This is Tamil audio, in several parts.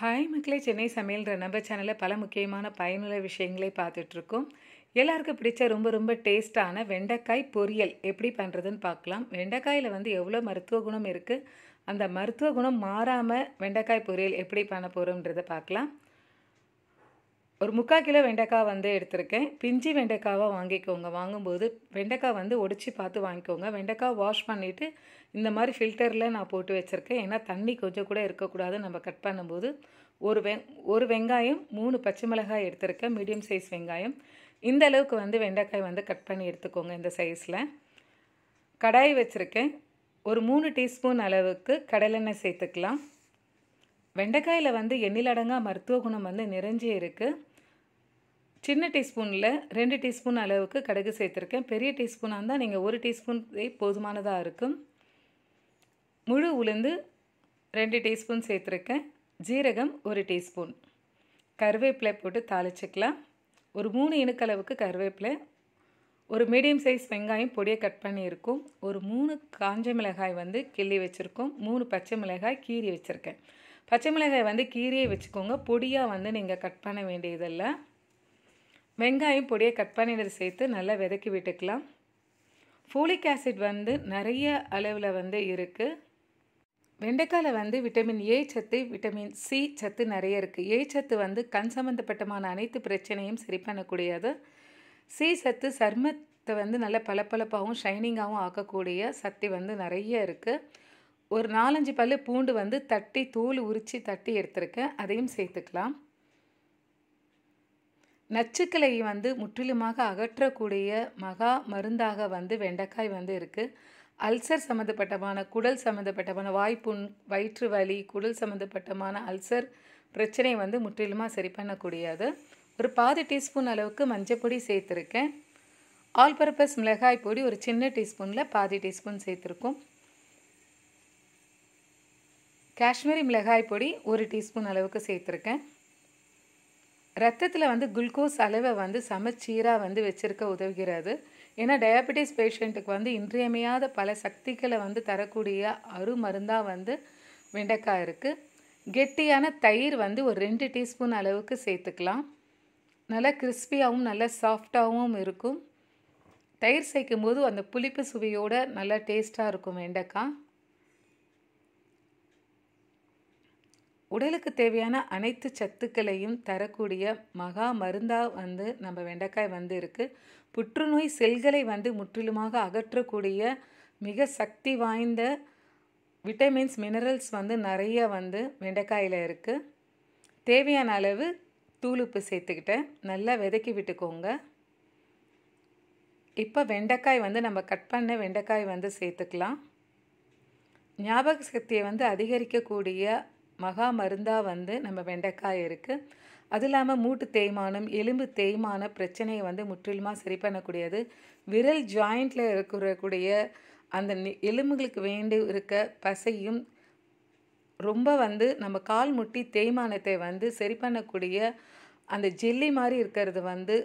ஹாய் மக்களே, சென்னை சமையல்ன்ற நம்ம சேனலில் பல முக்கியமான பயனுள்ள விஷயங்களை பார்த்துட்ருக்கோம். எல்லாருக்கும் பிடிச்ச ரொம்ப ரொம்ப டேஸ்ட்டான வெண்டைக்காய் பொரியல் எப்படி பண்ணுறதுன்னு பார்க்கலாம். வெண்டைக்காயில் எவ்வளோ மருத்துவ குணம் இருக்குது, அந்த மருத்துவ குணம் மாறாமல் வெண்டைக்காய் பொரியல் எப்படி பண்ண போகிறோம்ன்றதை பார்க்கலாம். ஒரு 3/4 கிலோ வெண்டைக்காய் எடுத்திருக்கேன். பிஞ்சி வெண்டைக்காவாக வாங்கிக்கோங்க. வாங்கும்போது வெண்டைக்காய் உடைச்சி பார்த்து வாங்கிக்கோங்க. வெண்டைக்காய் வாஷ் பண்ணிவிட்டு இந்த மாதிரி ஃபில்டரில் நான் போட்டு வச்சுருக்கேன். ஏன்னா தண்ணி கொஞ்சம் கூட இருக்கக்கூடாது. நம்ம கட் பண்ணும்போது ஒரு வெங்காயம் 3 பச்சை மிளகாய் எடுத்திருக்கேன். மீடியம் சைஸ் வெங்காயம். இந்த அளவுக்கு வெண்டைக்காய் கட் பண்ணி எடுத்துக்கோங்க. இந்த சைஸில் கடாய் வச்சுருக்கேன். ஒரு 3 டீஸ்பூன் அளவுக்கு கடலெண்ணெய் சேர்த்துக்கலாம். வெண்டைக்காயில் எண்ணிலடங்கா மருத்துவ குணம் நிறைஞ்சே இருக்குது. சின்ன டீஸ்பூனில் 2 டீஸ்பூன் அளவுக்கு கடுகு சேர்த்துருக்கேன். பெரிய டீஸ்பூனாக இருந்தால் நீங்கள் 1 டீஸ்பூன் போதுமானதாக இருக்கும். முழு உளுந்து 2 டீஸ்பூன் சேர்த்துருக்கேன். ஜீரகம் 1 டீஸ்பூன். கருவேப்பிலை போட்டு தாளிச்சிக்கலாம். ஒரு 3 இனுக்களவுக்கு கருவேப்பிலை. ஒரு மீடியம் சைஸ் வெங்காயம் பொடியை கட் பண்ணியிருக்கோம். ஒரு 3 காஞ்ச மிளகாய் கிள்ளி வச்சுருக்கோம். 3 பச்சை மிளகாய் கீறி வச்சுருக்கேன். பச்சை மிளகாய் கீரியே வச்சுக்கோங்க. பொடியாக நீங்கள் கட் பண்ண வேண்டியதில்லை. வெங்காயம் பொடியை கட் பண்ணிட்டு சேர்த்து நல்லா விதக்கி விட்டுக்கலாம். ஃபோலிக் ஆசிட் நிறைய அளவில் இருக்குது. வெண்டைக்காயில் விட்டமின் ஏ சத்து, விட்டமின் சி சத்து நிறைய இருக்குது. ஏ சத்து கண் சம்மந்தப்பட்டமான அனைத்து பிரச்சனையும் சரி பண்ணக்கூடியது. சி சத்து சர்மத்தை நல்ல பளபளப்பாகவும் ஷைனிங்காகவும் ஆக்கக்கூடிய சக்தி நிறைய இருக்குது. ஒரு 4-5 பல்லு பூண்டு தட்டி தோல் உரித்து தட்டி எடுத்துருக்கேன். அதையும் சேர்த்துக்கலாம். நச்சுக்களை முற்றிலுமாக அகற்றக்கூடிய மகா மருந்தாக வெண்டைக்காய் இருக்குது. அல்சர் சம்மந்தப்பட்டமான, குடல் சம்மந்தப்பட்டமான, வாய்ப்புண், வயிற்று வலி, குடல் சம்மந்தப்பட்டமான அல்சர் பிரச்சனை முற்றிலுமாக சரி பண்ணக்கூடியது. ஒரு 1/4 டீஸ்பூன் அளவுக்கு மஞ்சப்பொடி சேர்த்துருக்கேன். ஆல் பர்பஸ் மிளகாய் பொடி ஒரு சின்ன டீஸ்பூனில் 1/4 டீஸ்பூன் சேர்த்துருக்கோம். காஷ்மீரி மிளகாய் பொடி 1 டீஸ்பூன் அளவுக்கு சேர்த்துருக்கேன். ரத்தத்தில் குளுக்கோஸ் அளவை சமச்சீராக வச்சுருக்க உதவுகிறது. ஏன்னா டயபெட்டிஸ் பேஷண்ட்டுக்கு இன்றியமையாத பல சக்திகளை தரக்கூடிய அருமருந்தாக வெண்டைக்காய் இருக்குது. கெட்டியான தயிர் ஒரு 2 டீஸ்பூன் அளவுக்கு சேர்த்துக்கலாம். நல்லா கிறிஸ்பியாகவும் நல்லா சாஃப்டாகவும் இருக்கும். தயிர் சேர்க்கும் போது அந்த புளிப்பு சுவையோடு நல்லா டேஸ்ட்டாக இருக்கும் வெண்டைக்காய். உடலுக்கு தேவையான அனைத்து சத்துக்களையும் தரக்கூடிய மகா மருந்தாக நம்ம வெண்டைக்காய் இருக்குது. புற்றுநோய் செல்களை முற்றிலுமாக அகற்றக்கூடிய மிக சக்தி வாய்ந்த விட்டமின்ஸ், மினரல்ஸ் நிறைய வெண்டைக்காயில் இருக்குது. தேவையான அளவு தூளுப்பு சேர்த்துக்கிட்டேன். நல்லா விதக்கி விட்டுக்கோங்க. இப்போ வெண்டைக்காய் நம்ம கட் பண்ண வெண்டைக்காய் சேர்த்துக்கலாம். ஞாபக சக்தியை அதிகரிக்கக்கூடிய மகா மருந்தாக நம்ம வெண்டைக்காய் இருக்குது. அது இல்லாமல் மூட்டு தேய்மானம், எலும்பு தேய்மான பிரச்சனையை முற்றிலுமாக சரி பண்ணக்கூடியது. விரல் ஜாயிண்டில் இருக்கக்கூடிய அந்த எலும்புகளுக்கு வேண்டி இருக்க பசையும் ரொம்ப நம்ம கால் முட்டி தேய்மானத்தை சரி பண்ணக்கூடிய அந்த ஜெல்லி மாதிரி இருக்கிறது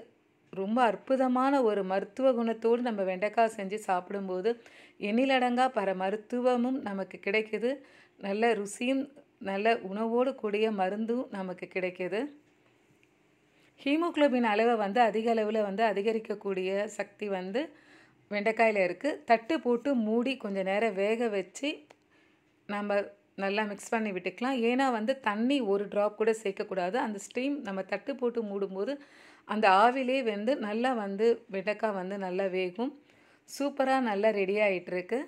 ரொம்ப அற்புதமான ஒரு மருத்துவ குணத்தோடு நம்ம வெண்டைக்காய் செஞ்சு சாப்பிடும்போது எண்ணிலடங்கா பல மருத்துவமும் நமக்கு கிடைக்குது. நல்ல ருசியும் நல்ல உணவோடு கூடிய மருந்தும் நமக்கு கிடைக்கிது. ஹீமோக்ளோபின் அளவை அதிக அளவில் அதிகரிக்கக்கூடிய சக்தி வெண்டைக்காயில் இருக்குது. தட்டு போட்டு மூடி கொஞ்சம் நேரம் வேக வச்சு நம்ம நல்லா மிக்ஸ் பண்ணி விட்டுக்கலாம். ஏன்னா தண்ணி ஒரு ட்ராப் கூட சேர்க்கக்கூடாது. அந்த ஸ்டீம் நம்ம தட்டு போட்டு மூடும்போது அந்த ஆவிலே நல்லா வெண்டைக்காய் நல்லா வேகும். சூப்பராக நல்லா ரெடி ஆகிட்டுருக்கு.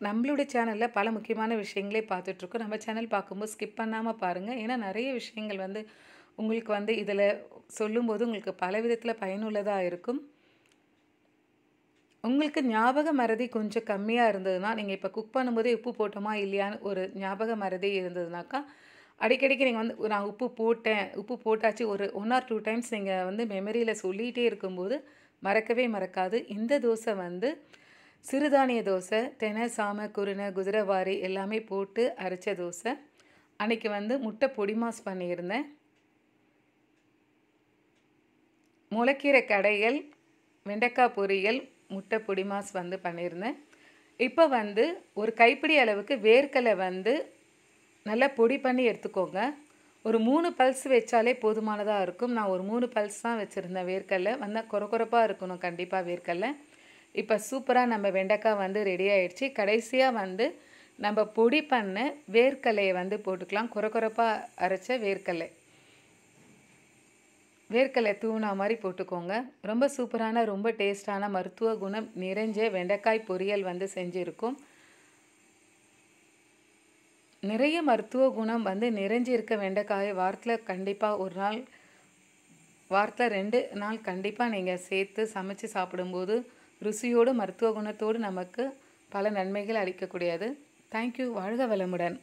நம்மளுடைய சேனலில் பல முக்கியமான விஷயங்களே பார்த்துட்ருக்கோம். நம்ம சேனல் பார்க்கும்போது ஸ்கிப் பண்ணாமல் பாருங்கள். ஏன்னா நிறைய விஷயங்கள் உங்களுக்கு இதில் சொல்லும்போது உங்களுக்கு பல விதத்தில் பயனுள்ளதாக இருக்கும். உங்களுக்கு ஞாபக மறதி கொஞ்சம் கம்மியாக இருந்ததுன்னா, நீங்கள் இப்போ குக் பண்ணும்போதே உப்பு போட்டோமா இல்லையான்னு ஒரு ஞாபக மறதி இருந்ததுனாக்கா, அடிக்கடிக்கு நீங்கள் நான் உப்பு போட்டாச்சு ஒரு 1 or 2 டைம்ஸ் நீங்கள் மெமரியில் சொல்லிகிட்டே இருக்கும்போது மறக்கவே மறக்காது. இந்த தோசை சிறுதானிய தோசை, தெனை, சாமை, குருணை, குதிரைவாரி எல்லாமே போட்டு அரைச்ச தோசை. அன்றைக்கி முட்டை பொடி மாஸ் பண்ணியிருந்தேன். முளைக்கீரை கடையல், வெண்டைக்காய் பொரியல், முட்டை பொடி மாஸ் பண்ணியிருந்தேன். இப்போ ஒரு கைப்பிடி அளவுக்கு வேர்க்கடலை நல்லா பொடி பண்ணி எடுத்துக்கோங்க. ஒரு 3 பல்ஸ் வச்சாலே போதுமானதாக இருக்கும். நான் ஒரு 3 பல்ஸ் தான் வச்சுருந்தேன் வேர்க்கடலை. வந்தால் கொரகொரப்பாக இருக்கணும் கண்டிப்பாக வேர்க்கடலை. இப்போ சூப்பராக நம்ம வெண்டைக்காய் வந்து ரெடி ஆகிடுச்சு. கடைசியாக வந்து நம்ம பொடி பண்ண வேர்க்கடலையை வந்து போட்டுக்கலாம். கொரகொரப்பாக அரைச்ச வேர்க்கடலை. வேர்க்கடலை தூணா மாதிரி போட்டுக்கோங்க. ரொம்ப சூப்பரான ரொம்ப டேஸ்டான மருத்துவ குணம் நிறைஞ்ச வெண்டைக்காய் பொரியல் வந்து செஞ்சுருக்கோம். நிறைய மருத்துவ குணம் வந்து நிறைஞ்சிருக்க வெண்டைக்காயை வாரத்தில் கண்டிப்பாக ஒரு நாள், வாரத்தில் 2 நாள் கண்டிப்பாக நீங்கள் சேர்த்து சமைச்சு சாப்பிடும்போது ருசியோடு மருத்துவ குணத்தோடு நமக்கு பல நன்மைகள் அளிக்கக்கூடியது. தேங்க்யூ. வாழ்க வளமுடன்.